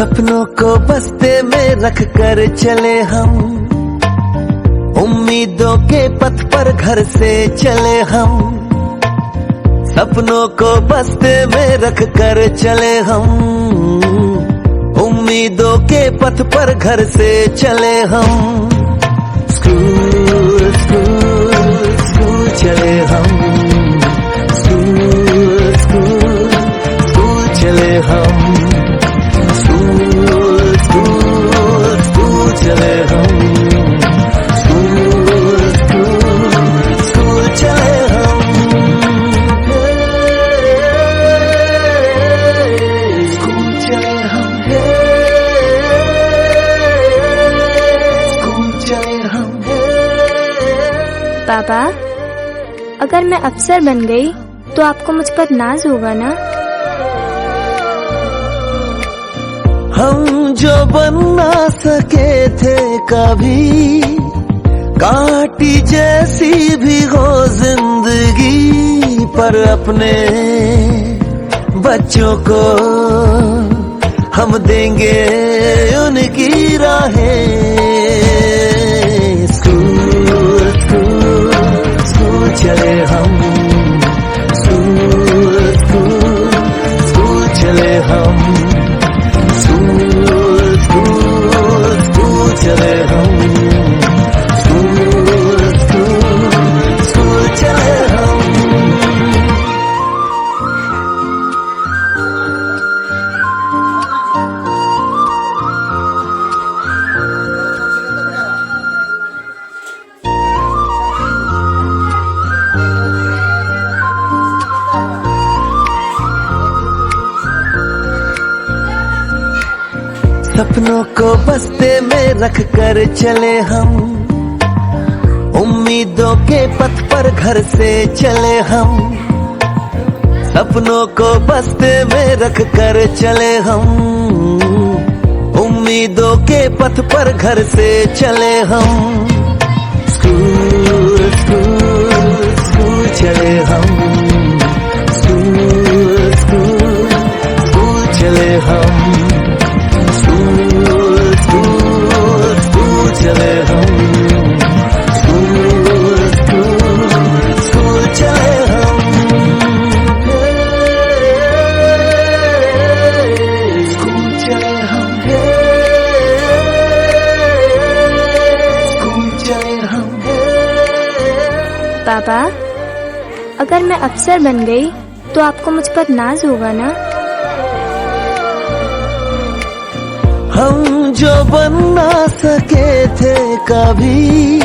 सपनों को बस्ते में रख कर चले हम, उम्मीदों के पथ पर घर से चले हम। सपनों को बस्ते में रख कर चले हम, उम्मीदों के पथ पर घर से चले हम। स्कूल स्कूल स्कूल चले हम, स्कूल स्कूल स्कूल चले हम, स्कूल स्कूल स्कूल चले हम, स्कूल स्कूल स्कूल चले हम। स्कूल चले हम, स्कूल चले हम। पापा, अगर मैं अफसर बन गई तो आपको मुझ पर नाज होगा ना? हम जो बन ना सके थे कभी, कांटी जैसी भी हो जिंदगी, पर अपने बच्चों को हम देंगे उनकी राहें। स्कूल स्कूल स्कूल चले हम, स्कूल स्कूल स्कूल चले हम, स्कूल स्कूल स्कूल चले हम, स्कूल स्कूल स्कूल चले हम। सपनों को बस्ते में रख कर चले हम, उम्मीदों के पथ पर घर से चले हम। सपनों को बस्ते में रख कर चले हम, उम्मीदों के पथ पर घर से चले हम। स्कूल स्कूल स्कूल चले हम, स्कूल स्कूल स्कूल चले हम, स्कूल स्कूल स्कूल चले हम, स्कूल स्कूल स्कूल चले हम। स्कूल चले हम, स्कूल चले हम। पापा, अगर मैं अफसर बन गई तो आपको मुझ पर नाज होगा ना? हम जो बन ना सके थे कभी,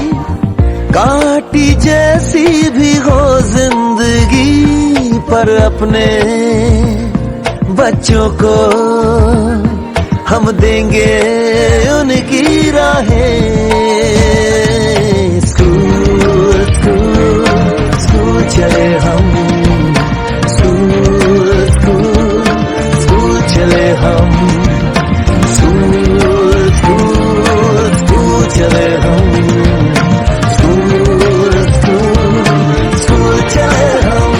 कांटी जैसी भी हो जिंदगी, पर अपने बच्चों को हम देंगे उनकी राहें। स्कूल स्कूल स्कूल चले हम, स्कूल स्कूल स्कूल चले हम, स्कूल स्कूल स्कूल चले हम, स्कूल स्कूल स्कूल चले हम।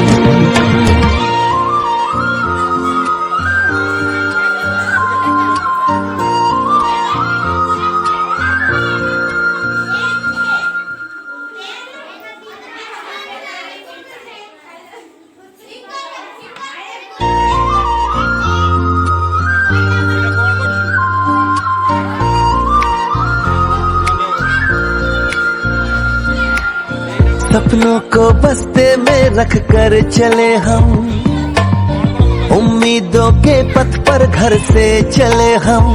सपनों को बस्ते में रख कर चले हम, उम्मीदों के पथ पर घर से चले हम।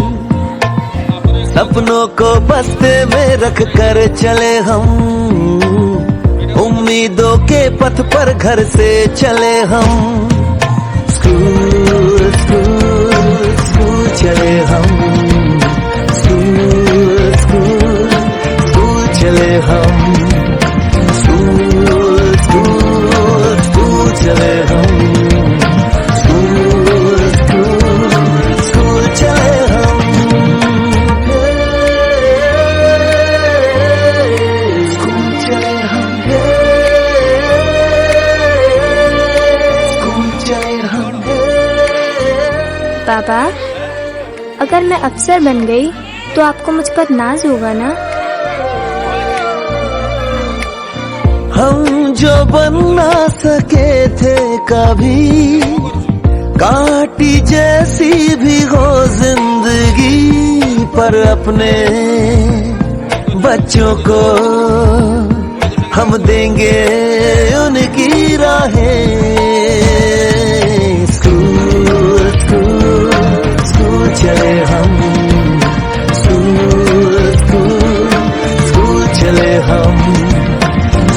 सपनों को बस्ते में रख कर चले हम, उम्मीदों के पथ पर घर से चले हम। स्कूल स्कूल स्कूल चले हम, स्कूल स्कूल स्कूल चले हम, स्कूल स्कूल स्कूल चले हम, स्कूल स्कूल स्कूल चले हम। स्कूल चले हम, स्कूल चले हम। पापा, अगर मैं अफसर बन गई तो आपको मुझ पर नाज होगा ना? हम जो बन ना सके थे कभी, काटी जैसी भी हो जिंदगी, पर अपने बच्चों को हम देंगे उनकी राहें। स्कूल स्कूल स्कूल चले हम, स्कूल स्कूल स्कूल चले हम,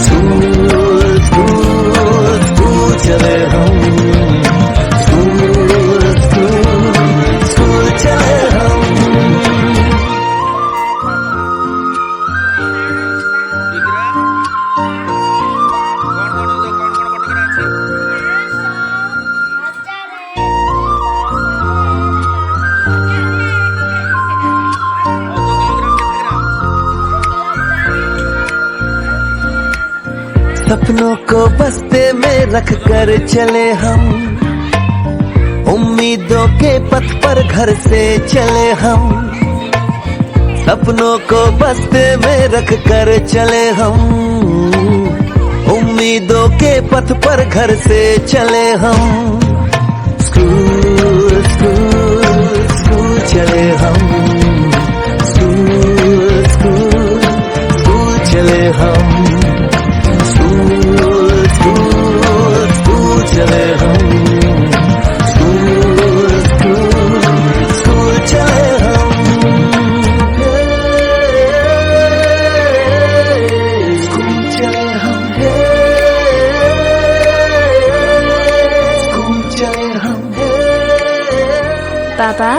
स्कूल स्कूल स्कूल चले हम, स्कूल स्कूल स्कूल चले हम। सपनों को बस्ते में रख कर चले हम, उम्मीदों के पथ पर घर से चले हम। सपनों को बस्ते में रख कर चले हम, उम्मीदों के पथ पर घर से चले हम। स्कूल स्कूल स्कूल चले हम, स्कूल स्कूल स्कूल चले हम, स्कूल स्कूल स्कूल चले हम, स्कूल स्कूल स्कूल चले हम। स्कूल चले हम, स्कूल चले हम। पापा,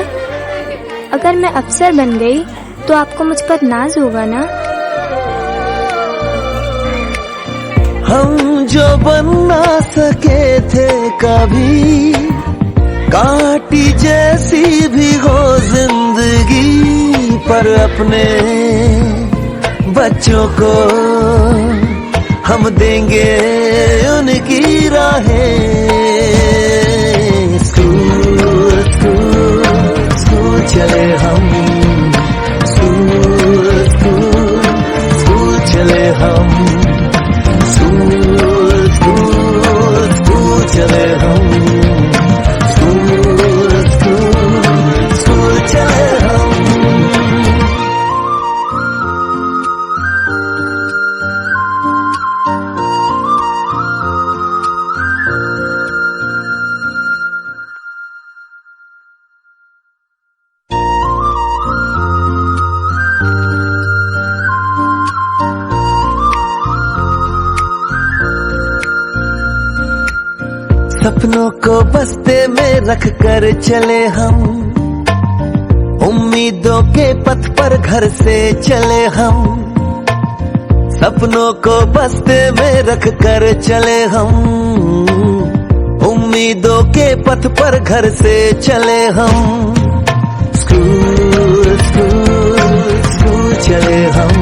अगर मैं अफसर बन गई तो आपको मुझ पर नाज होगा ना? हम जो बन ना सके थे कभी, काटी जैसी भी हो जिंदगी, पर अपने बच्चों को हम देंगे उनकी राहें। स्कूल स्कूल स्कूल चले हम, स्कूल स्कूल स्कूल चले हम, स्कूल स्कूल स्कूल चले हम, स्कूल स्कूल स्कूल चले हम। सपनों को बस्ते में रख कर चले हम, उम्मीदों के पथ पर घर से चले हम। सपनों को बस्ते में रख कर चले हम, उम्मीदों के पथ पर घर से चले हम। स्कूल स्कूल स्कूल चले हम,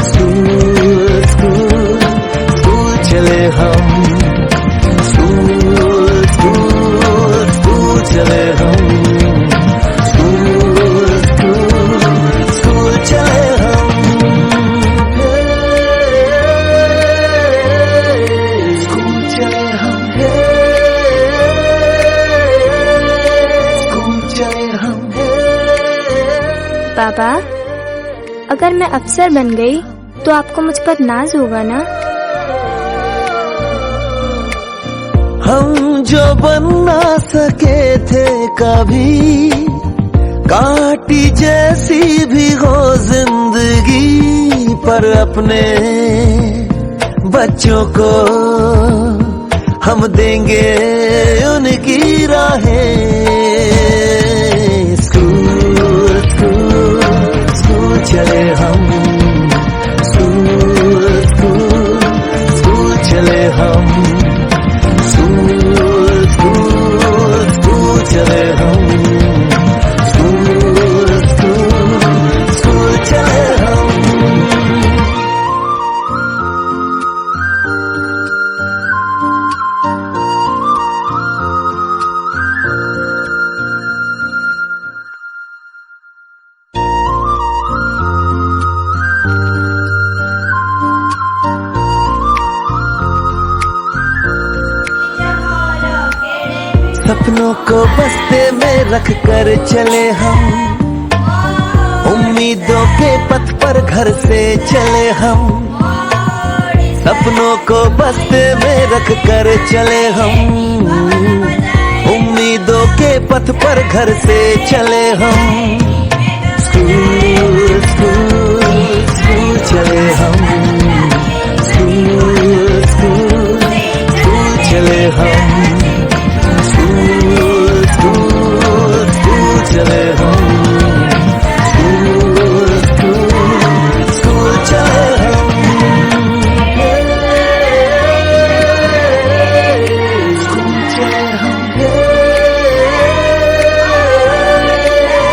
स्कूल स्कूल स्कूल चले हम, स्कूल स्कूल स्कूल चले हम, स्कूल स्कूल स्कूल चले हम। स्कूल चले हम, स्कूल चले हम। पापा, अगर मैं अफसर बन गई तो आपको मुझ पर नाज होगा ना? हम जो बन ना सके थे कभी, काटी जैसी भी हो जिंदगी, पर अपने बच्चों को हम देंगे उनकी राहें। स्कूल स्कूल स्कूल चले हम, स्कूल स्कूल स्कूल चले हम, स्कूल स्कूल स्कूल चले हम, स्कूल स्कूल स्कूल चले हम। सपनों को बस्ते में रख कर चले हम, उम्मीदों के पथ पर घर से चले हम। सपनों को बस्ते में रख कर चले हम, उम्मीदों के पथ पर घर से चले हम। स्कूल स्कूल स्कूल चले हम, स्कूल स्कूल स्कूल चले हम, स्कूल स्कूल स्कूल चले हम, स्कूल स्कूल स्कूल चले हम। स्कूल चले हम,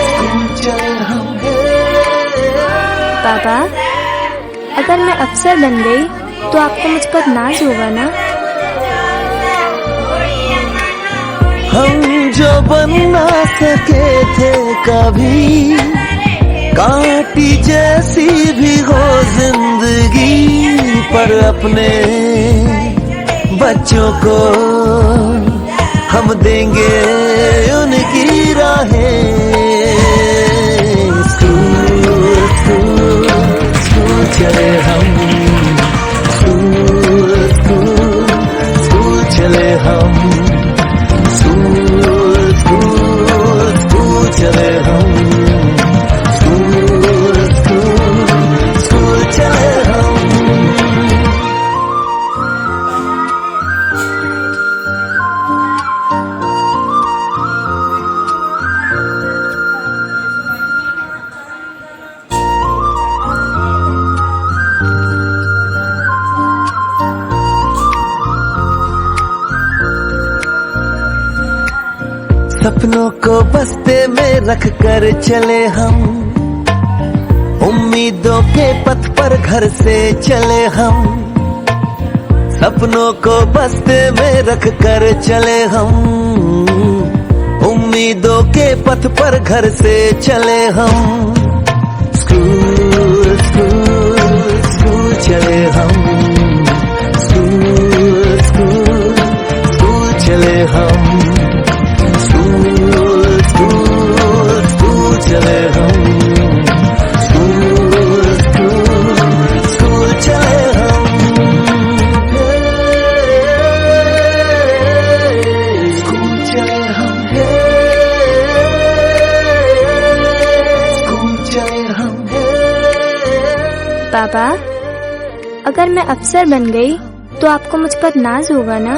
स्कूल चले हम। पापा, अगर मैं अफसर बन गई तो आपको मुझ पर नाज होगा ना? हम जो बन ना सके थे कभी, कांटी जैसी भी हो जिंदगी, पर अपने बच्चों को हम देंगे उनकी राहें। स्कूल स्कूल स्कूल चले हम, स्कूल स्कूल स्कूल चले हम, स्कूल स्कूल स्कूल चले हम, स्कूल स्कूल स्कूल चले हम। सपनों को बस्ते में रख कर चले हम, उम्मीदों के पथ पर घर से चले हम। सपनों को बस्ते में रख कर चले हम, उम्मीदों के पथ पर घर से चले हम। स्कूल स्कूल स्कूल चले हम, स्कूल स्कूल स्कूल चले हम, स्कूल स्कूल स्कूल चले हम, स्कूल स्कूल स्कूल चले हम। स्कूल चले हम, स्कूल चले हम। पापा, अगर मैं अफसर बन गई तो आपको मुझ पर नाज होगा ना?